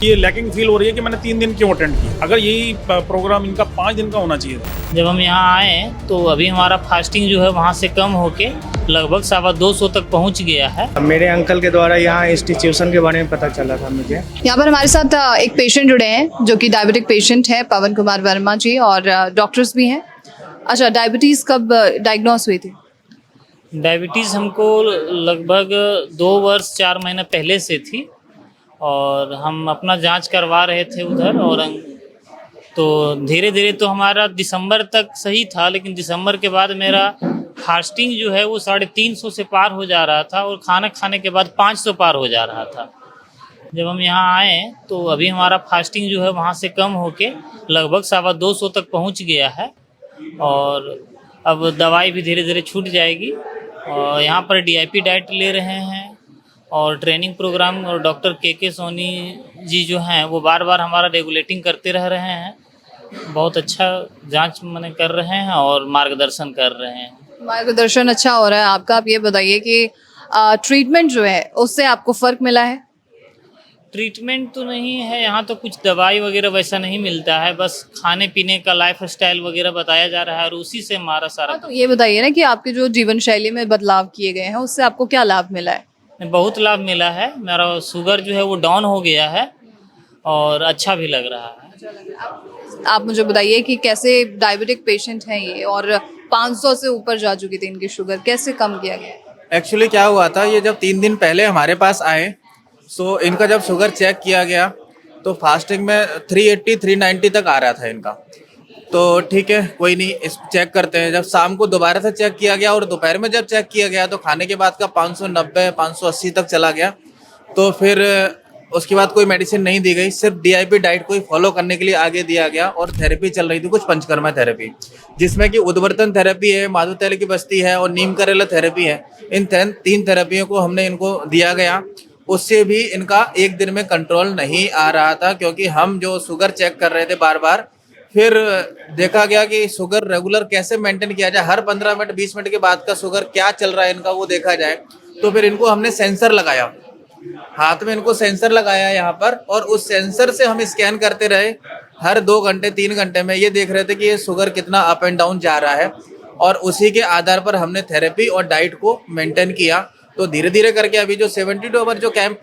ये lacking feel हो रही है कि मैंने 3 दिन क्यों अटेंड किया। अगर यही प्रोग्राम इनका 5 दिन का होना चाहिए था। जब हम यहाँ आए तो अभी हमारा फास्टिंग जो है वहाँ से कम होके लगभग 250 तक पहुँच गया है। मेरे अंकल के द्वारा यहाँ इंस्टीट्यूशन के बारे में पता चला था मुझे। यहाँ पर हमारे साथ एक पेशेंट जुड़े हैं जो कि डायबिटिक पेशेंट है, पवन कुमार वर्मा जी, और डॉक्टर्स भी हैं। अच्छा, डायबिटीज़ कब डायग्नोस हुई थी? डायबिटीज़ हमको लगभग 2 वर्ष 4 महीने पहले से थी और हम अपना जांच करवा रहे थे उधर, और तो धीरे धीरे तो हमारा दिसंबर तक सही था, लेकिन दिसंबर के बाद मेरा फास्टिंग जो है वो 350 से पार हो जा रहा था और खाना खाने के बाद 500 पार हो जा रहा था। जब हम यहाँ आए तो अभी हमारा फास्टिंग जो है वहाँ से कम होके लगभग 250 तक पहुँच गया है और अब दवाई भी धीरे धीरे छूट जाएगी। और यहाँ पर DIP डाइट ले रहे हैं और ट्रेनिंग प्रोग्राम, और डॉक्टर के सोनी जी जो हैं वो बार बार हमारा रेगुलेटिंग करते रह रहे हैं। बहुत अच्छा जांच मैंने कर रहे हैं और मार्गदर्शन कर रहे हैं। मार्गदर्शन अच्छा हो रहा है आपका। आप ये बताइए कि ट्रीटमेंट जो है उससे आपको फ़र्क मिला है? ट्रीटमेंट तो नहीं है यहाँ, तो कुछ दवाई वगैरह वैसा नहीं मिलता है, बस खाने पीने का लाइफ स्टाइल वगैरह बताया जा रहा है और उसी से हमारा सारा। तो ये बताइए ना कि आपके जो जीवन शैली में बदलाव किए गए हैं उससे आपको क्या लाभ मिला है? बहुत लाभ मिला है। मेरा शुगर जो है वो डाउन हो गया है और अच्छा भी लग रहा है। आप मुझे बताइए कि कैसे डायबिटिक पेशेंट हैं ये, और 500 से ऊपर जा चुकी थी इनकी शुगर, कैसे कम किया गया? एक्चुअली क्या हुआ था, ये जब 3 दिन पहले हमारे पास आए सो इनका जब शुगर चेक किया गया तो फास्टिंग में 380 390 तक आ रहा था इनका। तो ठीक है, कोई नहीं, इस चेक करते हैं। जब शाम को दोबारा से चेक किया गया और दोपहर में जब चेक किया गया तो खाने के बाद का 590 580 तक चला गया। तो फिर उसके बाद कोई मेडिसिन नहीं दी गई, सिर्फ DIP डाइट को ही फॉलो करने के लिए आगे दिया गया और थेरेपी चल रही थी, कुछ पंचकर्मा थेरेपी, जिसमें कि उद्वर्तन थेरेपी है, माधु तेल की बस्ती है और नीम करेला थेरेपी है। इन 3 थेरेपियों को हमने इनको दिया गया। उससे भी इनका एक दिन में कंट्रोल नहीं आ रहा था, क्योंकि हम जो शुगर चेक कर रहे थे बार बार, फिर देखा गया कि शुगर रेगुलर कैसे मेंटेन किया जाए, हर 15 मिनट 20 मिनट के बाद का शुगर क्या चल रहा है इनका वो देखा जाए। तो फिर इनको हमने सेंसर लगाया, हाथ में इनको सेंसर लगाया यहाँ पर, और उस सेंसर से हम स्कैन करते रहे हर 2 घंटे 3 घंटे में। ये देख रहे थे कि ये शुगर कितना अप एंड डाउन जा रहा है, और उसी के आधार पर हमने थेरेपी और डाइट को मेंटेन किया। तो धीरे धीरे करके अभी जो 72 आवर जो कैंप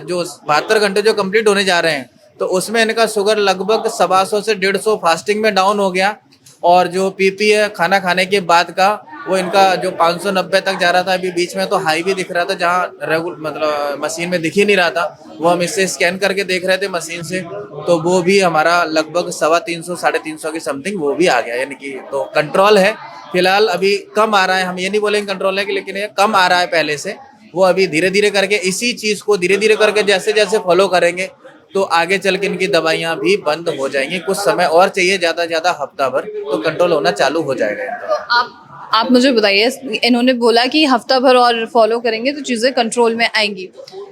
जो 72 घंटे जो कंप्लीट होने जा रहे हैं, तो उसमें इनका शुगर लगभग 125 से 150 फास्टिंग में डाउन हो गया। और जो PP है खाना खाने के बाद का, वो इनका जो 590 तक जा रहा था, अभी बीच में तो हाई भी दिख रहा था, जहाँ मतलब मशीन में दिख ही नहीं रहा था, वो हम इससे स्कैन करके देख रहे थे मशीन से, तो वो भी हमारा लगभग 350 350 की समथिंग वो भी आ गया। यानी कि तो कंट्रोल है फिलहाल, अभी कम आ रहा है, हम ये नहीं बोलेंगे कंट्रोल है कि, लेकिन ये कम आ रहा है पहले से। वो अभी धीरे धीरे करके इसी चीज़ को धीरे धीरे करके जैसे जैसे फॉलो करेंगे तो आगे चल के इनकी दवाइयाँ भी बंद हो जाएंगी। कुछ समय और चाहिए, ज़्यादा से ज़्यादा हफ्ता भर, तो कंट्रोल होना चालू हो जाएगा। तो आप मुझे बताइए, इन्होंने बोला कि हफ्ता भर और फॉलो करेंगे तो चीज़ें कंट्रोल में आएंगी।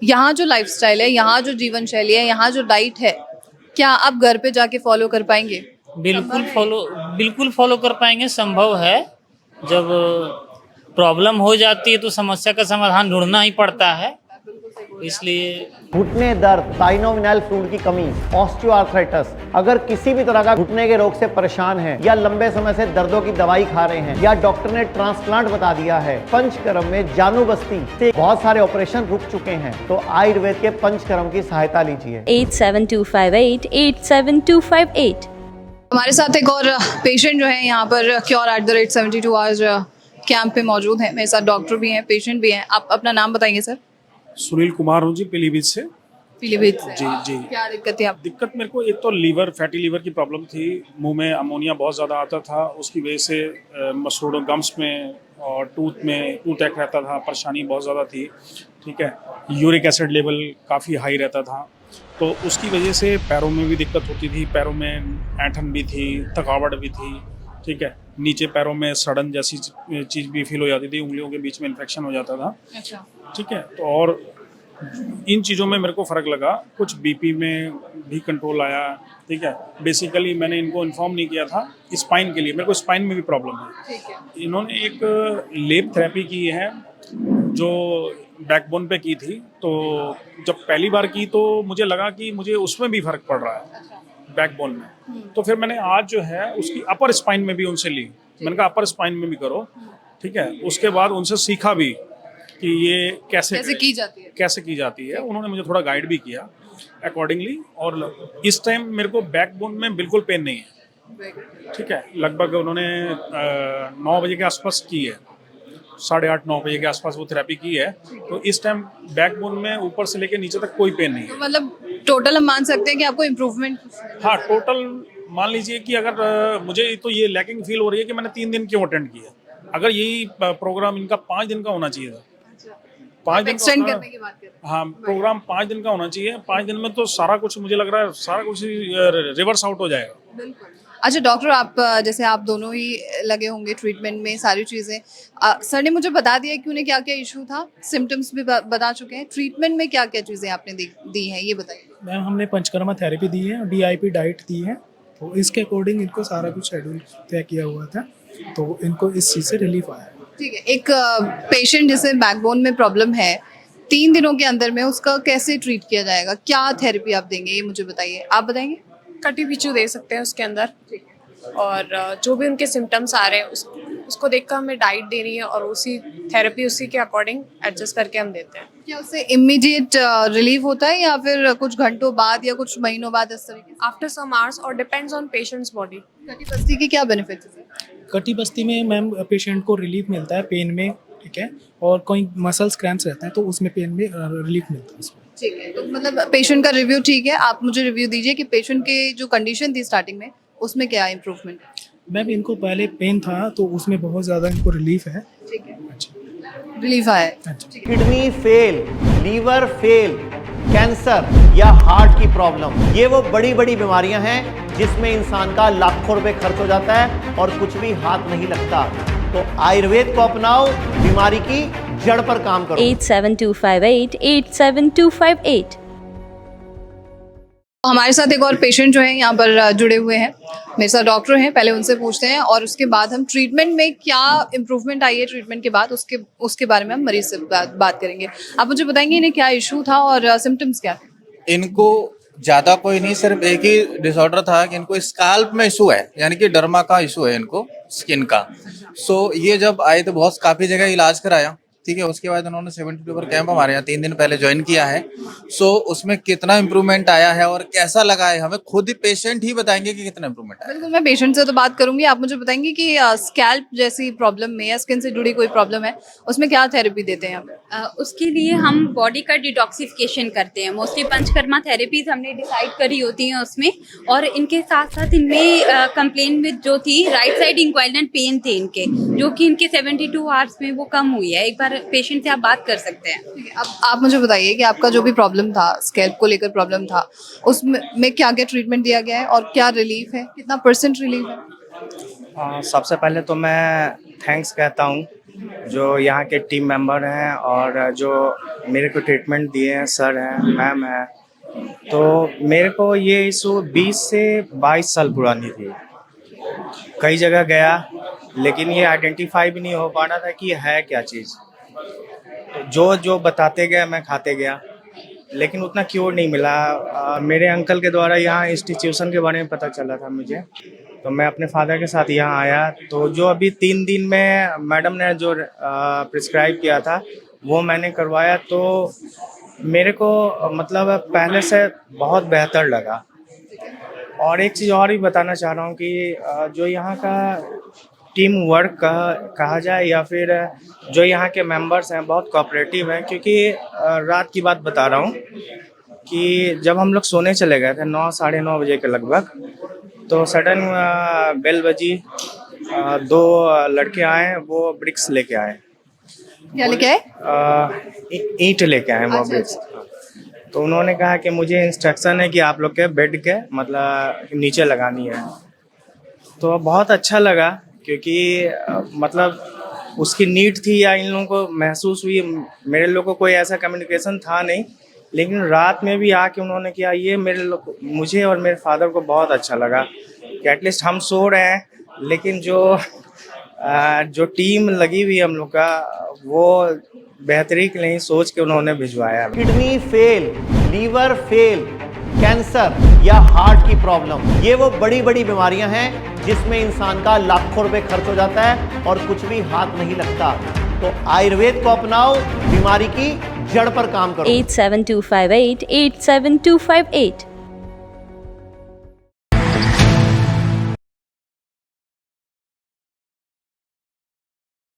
यहाँ जो लाइफस्टाइल है, यहाँ जो जीवन शैली है, यहाँ जो डाइट है, क्या आप घर पे जाके फॉलो कर पाएंगे? बिल्कुल फॉलो कर पाएंगे, संभव है। जब प्रॉब्लम हो जाती है तो समस्या का समाधान ढूंढना ही पड़ता है, इसलिए। घुटने दर्द, साइनोवियल फ्लूइड की कमी, ऑस्टियोआर्थराइटिस, अगर किसी भी तरह का घुटने के रोग से परेशान हैं या लंबे समय से दर्दों की दवाई खा रहे हैं या डॉक्टर ने ट्रांसप्लांट बता दिया है, पंचकर्म में जानू बस्ती से बहुत सारे ऑपरेशन रुक चुके हैं, तो आयुर्वेद के पंचकर्म की सहायता लीजिए। 8725825258। हमारे साथ एक और पेशेंट जो है यहाँ पर Cure@72 आवर्स कैंप पे मौजूद है। मेरे साथ डॉक्टर भी हैं, पेशेंट भी हैं। आप अपना नाम बताएंगे सर? सुनील कुमार हूँ जी, पीलीभीत से। पीलीभीत से। जी। क्या दिक्कत थी आप? दिक्कत मेरे को एक तो लीवर, फैटी लीवर की प्रॉब्लम थी, मुंह में अमोनिया बहुत ज़्यादा आता था, उसकी वजह से मसूड़ों गम्स में और टूथ एक रहता था, परेशानी बहुत ज़्यादा थी। ठीक है, यूरिक एसिड लेवल काफ़ी हाई रहता था, तो उसकी वजह से पैरों में भी दिक्कत होती थी, पैरों में ऐंठन भी थी, थकावट भी थी। ठीक है, नीचे पैरों में सड़न जैसी चीज़ भी फील हो जाती थी, उंगलियों के बीच में इन्फेक्शन हो जाता था। अच्छा। ठीक है, तो और इन चीज़ों में मेरे को फ़र्क लगा, कुछ BP में भी कंट्रोल आया। ठीक है, बेसिकली मैंने इनको इन्फॉर्म नहीं किया था स्पाइन के लिए, मेरे को स्पाइन में भी प्रॉब्लम है। ठीक है। इन्होंने एक लेप थेरेपी की है जो बैकबोन पे की थी। तो जब पहली बार की तो मुझे लगा कि मुझे उसमें भी फर्क पड़ रहा है बैकबोन में। तो फिर मैंने आज जो है उसकी अपर स्पाइन में भी उनसे ली। मैंने कहा अपर स्पाइन में भी करो, ठीक है। उसके बाद उनसे सीखा भी कि ये कैसे की जाती है। कैसे की जाती है। उन्होंने मुझे थोड़ा गाइड भी किया अकॉर्डिंगली। और इस टाइम मेरे को बैकबोन में बिल्कुल पेन नहीं है, ठीक है। लगभग उन्होंने 9 बजे के आसपास की है, 8:30 9 बजे के आसपास वो थेरेपी की है। तो इस टाइम बैकबोन में ऊपर से लेके नीचे तक कोई पेन नहीं तो है। मतलब टोटल हम मान सकते हैं कि आपको इम्प्रूवमेंट। हाँ, टोटल मान लीजिए कि अगर मुझे तो ये लैकिंग फील हो रही है कि मैंने 3 दिन क्यों अटेंड किया। अगर यही प्रोग्राम इनका 5 दिन का होना चाहिए था। 5 दिन एक्सटेंड का, करने की बात करें। हाँ, प्रोग्राम 5 दिन का होना चाहिए। 5 दिन में तो सारा कुछ मुझे लग रहा है सारा कुछ रिवर्स आउट हो जाएगा। बिल्कुल। अच्छा डॉक्टर, आप जैसे आप दोनों ही लगे होंगे ट्रीटमेंट में, सारी चीज़ें सर ने मुझे बता दिया कि उन्हें क्या क्या इशू था, सिम्टम्स भी बता चुके हैं। ट्रीटमेंट में क्या क्या चीज़ें आपने दी हैं ये बताइए। मैम हमने पंचकर्मा थेरेपी दी है, DIP डाइट दी है। तो इसके अकॉर्डिंग इनको सारा कुछ शेड्यूल तय किया हुआ था, तो इनको इस चीज़ से रिलीफ आया। ठीक है। एक पेशेंट जिसे बैकबोन में प्रॉब्लम है, 3 दिनों के अंदर में उसका कैसे ट्रीट किया जाएगा, क्या थेरेपी आप देंगे ये मुझे बताइए। आप बताएंगे। कटी पिचू दे सकते हैं उसके अंदर, और जो भी उनके सिम्टम्स आ रहे हैं उसको देखकर हमें डाइट देनी है, और उसी थेरेपी उसी के अकॉर्डिंग एडजस्ट करके हम देते हैं। क्या उससे इमीडिएट रिलीफ होता है या फिर कुछ घंटों बाद या कुछ महीनों बाद इस तरीके से? आफ्टर सम आवर्स, और डिपेंड्स ऑन पेशेंट्स बॉडी। कटी बस्ती के क्या बेनिफिट्स हैं? कटी बस्ती में मैम पेशेंट को रिलीफ मिलता है पेन में, ठीक है। और कोई मसल्स क्रैम्प्स रहते हैं तो उसमें पेन में रिलीफ मिलता है उसको। ठीक है। तो मतलब पेशेंट का रिव्यू ठीक है। आप मुझे रिव्यू दीजिए कि पेशेंट के जो कंडीशन थी स्टार्टिंग में उसमें क्या इम्प्रूवमेंट है। मैम इनको पहले पेन था तो उसमें बहुत ज़्यादा इनको रिलीफ है। ठीक है, अच्छा रिलीफ आया है। अच्छा। Kidney fail, liver fail, cancer या हार्ट की प्रॉब्लम, ये वो बड़ी बड़ी बीमारियां हैं जिसमें इंसान का लाखों रुपए खर्च हो जाता है और कुछ भी हाथ नहीं लगता। तो आयुर्वेद को अपनाओ, बीमारी की जड़ पर काम करो। 87258 87258। हमारे साथ एक और पेशेंट जो है यहाँ पर जुड़े हुए हैं, मेरे साथ डॉक्टर हैं। पहले उनसे पूछते हैं और उसके बाद हम ट्रीटमेंट में क्या इम्प्रूवमेंट आई है ट्रीटमेंट के बाद उसके बारे में हम मरीज से बात करेंगे। आप मुझे बताएंगे इन्हें क्या इशू था और सिम्टम्स क्या थे? इनको ज़्यादा कोई नहीं, सिर्फ एक ही डिसऑर्डर था कि इनको स्काल्प में इशू है, यानी कि डर्मा का इशू है इनको, स्किन का। सो ये जब आए तो बहुत काफ़ी जगह इलाज कराया, ठीक है। उसके बाद उन्होंने 72 पर कैंप हमारे यहाँ 3 दिन पहले ज्वाइन किया है। सो उसमें कितना इम्प्रूवमेंट आया है और कैसा लगा है हमें खुद ही पेशेंट ही बताएंगे कि कितना इम्प्रूवमेंट आया। बिल्कुल, मैं पेशेंट से तो बात करूंगी। आप मुझे बताएंगे कि स्कैल्प जैसी प्रॉब्लम में या स्किन से जुड़ी कोई प्रॉब्लम है उसमें क्या थेरेपी देते हैं आप? उसके लिए हम बॉडी का डिटॉक्सिफिकेशन करते हैं। मोस्टली पंचकर्मा थेरेपीज हमने डिसाइड करी होती हैं उसमें, और इनके साथ साथ इनमें कंप्लेन में जो थी राइट साइड इंक्वाइलेंट पेन थे इनके, जो कि इनके 72 आवर्स में वो कम हुई है। एक बार पेशेंट से आप बात कर सकते हैं। ठीक है, अब आप मुझे बताइए कि आपका जो भी प्रॉब्लम था, स्कैल्प को लेकर प्रॉब्लम था, उसमें क्या क्या ट्रीटमेंट दिया गया है और क्या रिलीफ है, कितना % रिलीफ है? सबसे पहले तो मैं थैंक्स कहता हूँ जो यहाँ के टीम मेंबर हैं और जो मेरे को ट्रीटमेंट दिए हैं, सर हैं, मैम हैं। तो मेरे को ये इशू 20 से 22 साल पुरानी थी। कई जगह गया लेकिन ये आइडेंटिफाई भी नहीं हो पा रहा था कि है क्या चीज़। तो जो बताते गए मैं खाते गया, लेकिन उतना क्योर नहीं मिला। मेरे अंकल के द्वारा यहाँ इंस्टीट्यूशन के बारे में पता चला था मुझे, तो मैं अपने फादर के साथ यहाँ आया। तो जो अभी 3 दिन में मैडम ने जो प्रिस्क्राइब किया था वो मैंने करवाया, तो मेरे को मतलब पहले से बहुत बेहतर लगा। और एक चीज़ और भी बताना चाह रहा हूँ कि जो यहाँ का टीम वर्क कहा जाए या फिर जो यहाँ के मेंबर्स हैं बहुत कोऑपरेटिव हैं। क्योंकि रात की बात बता रहा हूँ कि जब हम लोग सोने चले गए थे 9 साढ़े 9 बजे के लगभग, तो सडन बेल बजी, 2 लड़के आए, वो ब्रिक्स लेके आए। क्या लेके आए? ईंट लेके आए वो ब्रिक्स। तो उन्होंने कहा कि मुझे इंस्ट्रक्शन है कि आप लोग के बेड के मतलब नीचे लगानी है। तो बहुत अच्छा लगा क्योंकि मतलब उसकी नीड थी या इन लोगों को महसूस हुई। मेरे लोगों को कोई ऐसा कम्युनिकेशन था नहीं, लेकिन रात में भी आके उन्होंने किया। ये मुझे और मेरे फादर को बहुत अच्छा लगा कि एटलीस्ट हम सो रहे हैं, लेकिन जो जो टीम लगी हुई है हम लोग का, वो बेहतरी के लिए सोच के उन्होंने भिजवाया है। Kidney fail, liver fail, cancer या हार्ट की प्रॉब्लम, ये वो बड़ी बड़ी बीमारियां हैं जिसमें इंसान का लाखों रुपए खर्च हो जाता है और कुछ भी हाथ नहीं लगता। तो आयुर्वेद को अपनाओ, बीमारी की जड़ पर काम करो। 87258 87258